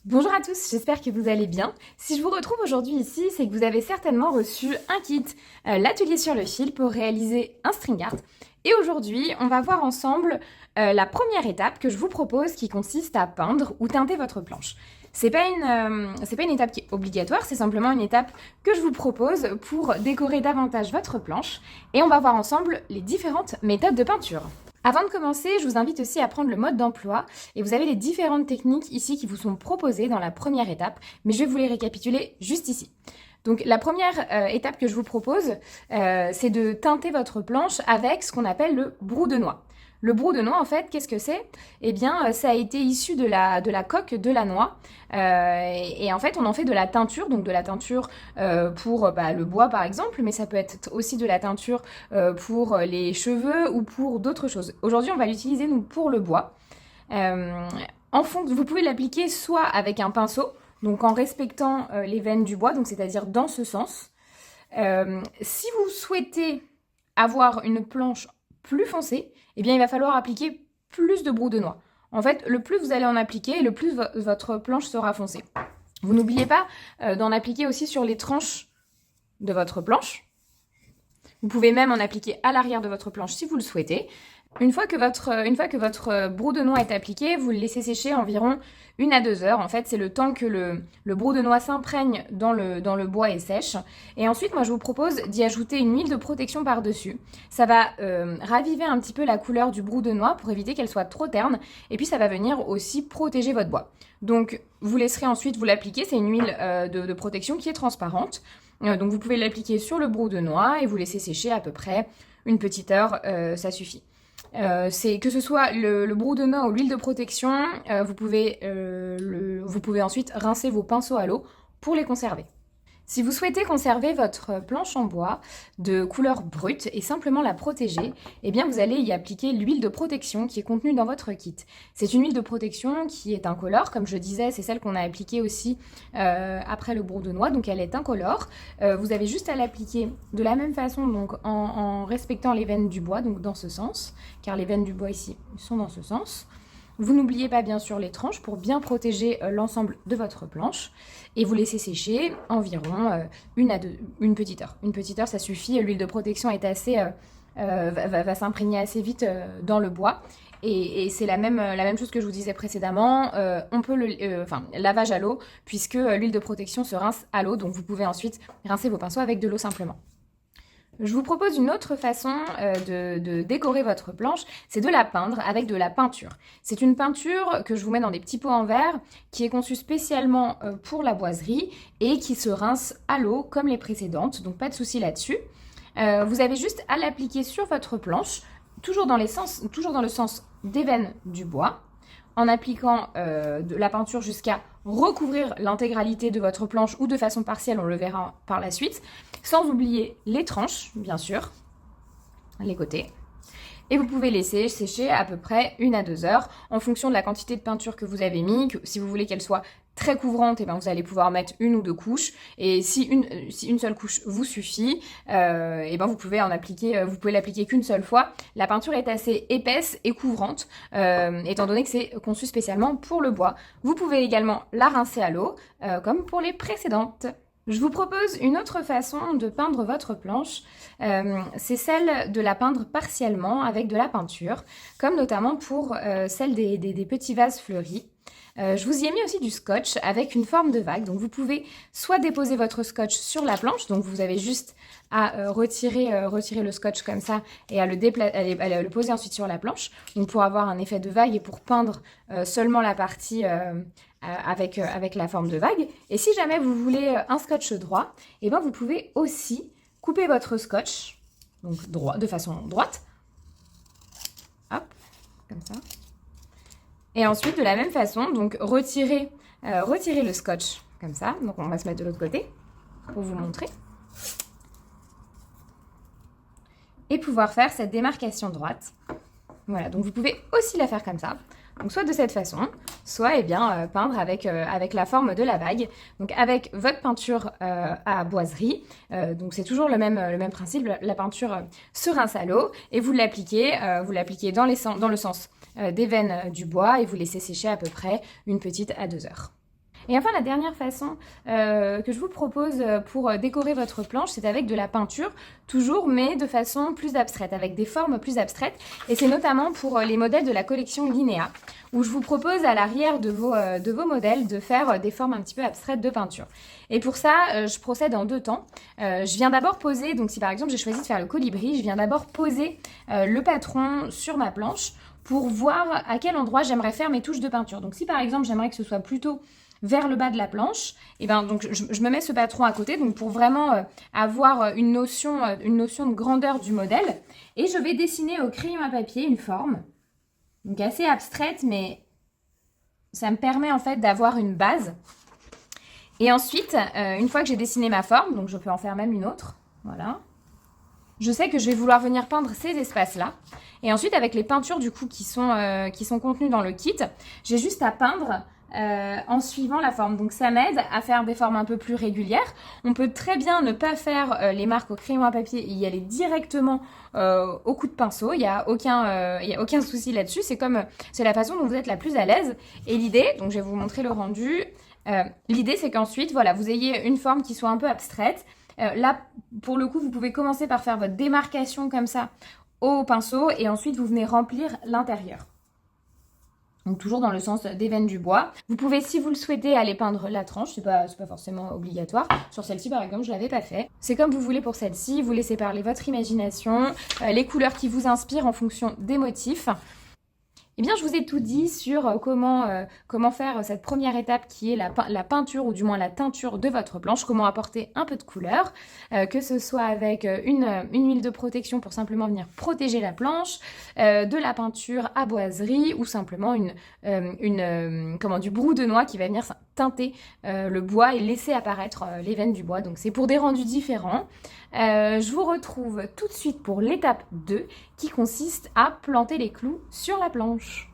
Bonjour à tous, j'espère que vous allez bien. Si je vous retrouve aujourd'hui ici, c'est que vous avez certainement reçu un kit, l'atelier sur le fil pour réaliser un string art. Et aujourd'hui, on va voir ensemble la première étape que je vous propose qui consiste à peindre ou teinter votre planche. C'est pas une étape qui est obligatoire, c'est simplement une étape que je vous propose pour décorer davantage votre planche. Et on va voir ensemble les différentes méthodes de peinture. Avant de commencer, je vous invite aussi à prendre le mode d'emploi et vous avez les différentes techniques ici qui vous sont proposées dans la première étape, mais je vais vous les récapituler juste ici. Donc la première étape que je vous propose, c'est de teinter votre planche avec ce qu'on appelle le brou de noix. Le brou de noix, en fait, qu'est-ce que c'est? Eh bien, ça a été issu de la coque de la noix. Et en fait, on en fait de la teinture, donc de la teinture pour le bois, par exemple, mais ça peut être aussi de la teinture pour les cheveux ou pour d'autres choses. Aujourd'hui, on va l'utiliser, nous, pour le bois. Vous pouvez l'appliquer soit avec un pinceau, donc en respectant les veines du bois, donc c'est-à-dire dans ce sens. Si vous souhaitez avoir une planche plus foncée, eh bien il va falloir appliquer plus de brou de noix. En fait, le plus vous allez en appliquer, le plus votre planche sera foncée. Vous n'oubliez pas d'en appliquer aussi sur les tranches de votre planche. Vous pouvez même en appliquer à l'arrière de votre planche si vous le souhaitez. Une fois que votre brou de noix est appliqué, vous le laissez sécher environ 1 à 2 heures. En fait, c'est le temps que le brou de noix s'imprègne dans le bois et sèche. Et ensuite, moi, je vous propose d'y ajouter une huile de protection par-dessus. Ça va raviver un petit peu la couleur du brou de noix pour éviter qu'elle soit trop terne. Et puis, ça va venir aussi protéger votre bois. Donc, vous laisserez ensuite vous l'appliquer. C'est une huile de protection qui est transparente. Donc, vous pouvez l'appliquer sur le brou de noix et vous laisser sécher à peu près une petite heure. Ça suffit. C'est que ce soit le brou de noix ou l'huile de protection, vous pouvez ensuite rincer vos pinceaux à l'eau pour les conserver. Si vous souhaitez conserver votre planche en bois de couleur brute et simplement la protéger, eh bien vous allez y appliquer l'huile de protection qui est contenue dans votre kit. C'est une huile de protection qui est incolore, comme je disais, c'est celle qu'on a appliquée aussi après le brou de noix, donc elle est incolore. Vous avez juste à l'appliquer de la même façon, donc en respectant les veines du bois, donc dans ce sens, car les veines du bois ici sont dans ce sens. Vous n'oubliez pas bien sûr les tranches pour bien protéger l'ensemble de votre planche et vous laissez sécher environ une petite heure. Une petite heure, ça suffit. L'huile de protection est va s'imprégner assez vite dans le bois. Et c'est la même chose que je vous disais précédemment. On peut lavage à l'eau puisque l'huile de protection se rince à l'eau. Donc vous pouvez ensuite rincer vos pinceaux avec de l'eau simplement. Je vous propose une autre façon de décorer votre planche, c'est de la peindre avec de la peinture. C'est une peinture que je vous mets dans des petits pots en verre qui est conçue spécialement pour la boiserie et qui se rince à l'eau comme les précédentes, donc pas de souci là-dessus. Vous avez juste à l'appliquer sur votre planche, toujours dans le sens des veines du bois, en appliquant de la peinture jusqu'à recouvrir l'intégralité de votre planche ou de façon partielle, on le verra par la suite, sans oublier les tranches, bien sûr, les côtés. Et vous pouvez laisser sécher à peu près 1 à 2 heures en fonction de la quantité de peinture que vous avez mis. Si vous voulez qu'elle soit très couvrante, vous allez pouvoir mettre 1 ou 2 couches. Et si une seule couche vous suffit, vous pouvez l'appliquer qu'une seule fois. La peinture est assez épaisse et couvrante, étant donné que c'est conçu spécialement pour le bois. Vous pouvez également la rincer à l'eau, comme pour les précédentes. Je vous propose une autre façon de peindre votre planche, c'est celle de la peindre partiellement avec de la peinture, comme notamment pour celle des petits vases fleuris. Je vous y ai mis aussi du scotch avec une forme de vague, donc vous pouvez soit déposer votre scotch sur la planche, donc vous avez juste à retirer le scotch comme ça et à le poser ensuite sur la planche, donc pour avoir un effet de vague et pour peindre seulement la partie avec la forme de vague. Et si jamais vous voulez un scotch droit, vous pouvez aussi couper votre scotch donc de façon droite, hop, comme ça. Et ensuite, de la même façon, donc retirer le scotch comme ça. Donc on va se mettre de l'autre côté pour vous montrer. Et pouvoir faire cette démarcation droite. Voilà, donc vous pouvez aussi la faire comme ça. Donc soit de cette façon, soit peindre avec la forme de la vague. Donc avec votre peinture à boiserie, donc c'est toujours le même principe, la peinture se rince à l'eau et vous l'appliquez dans le sens des veines du bois et vous laissez sécher à peu près 1 à 2 heures. Et enfin, la dernière façon que je vous propose pour décorer votre planche, c'est avec de la peinture, toujours, mais de façon plus abstraite, avec des formes plus abstraites. Et c'est notamment pour les modèles de la collection Linéa, où je vous propose à l'arrière de vos modèles de faire des formes un petit peu abstraites de peinture. Et pour ça, je procède en 2 temps. Je viens d'abord poser, donc si par exemple j'ai choisi de faire le colibri, je viens d'abord poser le patron sur ma planche pour voir à quel endroit j'aimerais faire mes touches de peinture. Donc si par exemple j'aimerais que ce soit plutôt vers le bas de la planche, et ben donc je me mets ce patron à côté, donc pour vraiment avoir une notion de grandeur du modèle, et je vais dessiner au crayon à papier une forme, donc assez abstraite, mais ça me permet en fait d'avoir une base. Et ensuite, une fois que j'ai dessiné ma forme, donc je peux en faire même une autre, voilà. Je sais que je vais vouloir venir peindre ces espaces-là. Et ensuite, avec les peintures du coup qui sont contenues dans le kit, j'ai juste à peindre en suivant la forme. Donc ça m'aide à faire des formes un peu plus régulières. On peut très bien ne pas faire les marques au crayon à papier et y aller directement au coup de pinceau. Il y a aucun souci là-dessus. C'est la façon dont vous êtes la plus à l'aise. Et l'idée, donc je vais vous montrer le rendu. L'idée, c'est qu'ensuite, voilà, vous ayez une forme qui soit un peu abstraite. Là, pour le coup, vous pouvez commencer par faire votre démarcation comme ça au pinceau et ensuite vous venez remplir l'intérieur. Donc toujours dans le sens des veines du bois. Vous pouvez, si vous le souhaitez, aller peindre la tranche. C'est pas forcément obligatoire. Sur celle-ci, par exemple, je l'avais pas fait. C'est comme vous voulez pour celle-ci. Vous laissez parler votre imagination, les couleurs qui vous inspirent en fonction des motifs. Eh bien, je vous ai tout dit sur comment faire cette première étape qui est la peinture ou du moins la teinture de votre planche, comment apporter un peu de couleur, que ce soit avec une huile de protection pour simplement venir protéger la planche, de la peinture à boiserie ou simplement du brou de noix qui va venir teinter le bois et laisser apparaître les veines du bois. Donc c'est pour des rendus différents. Je vous retrouve tout de suite pour l'étape 2 qui consiste à planter les clous sur la planche.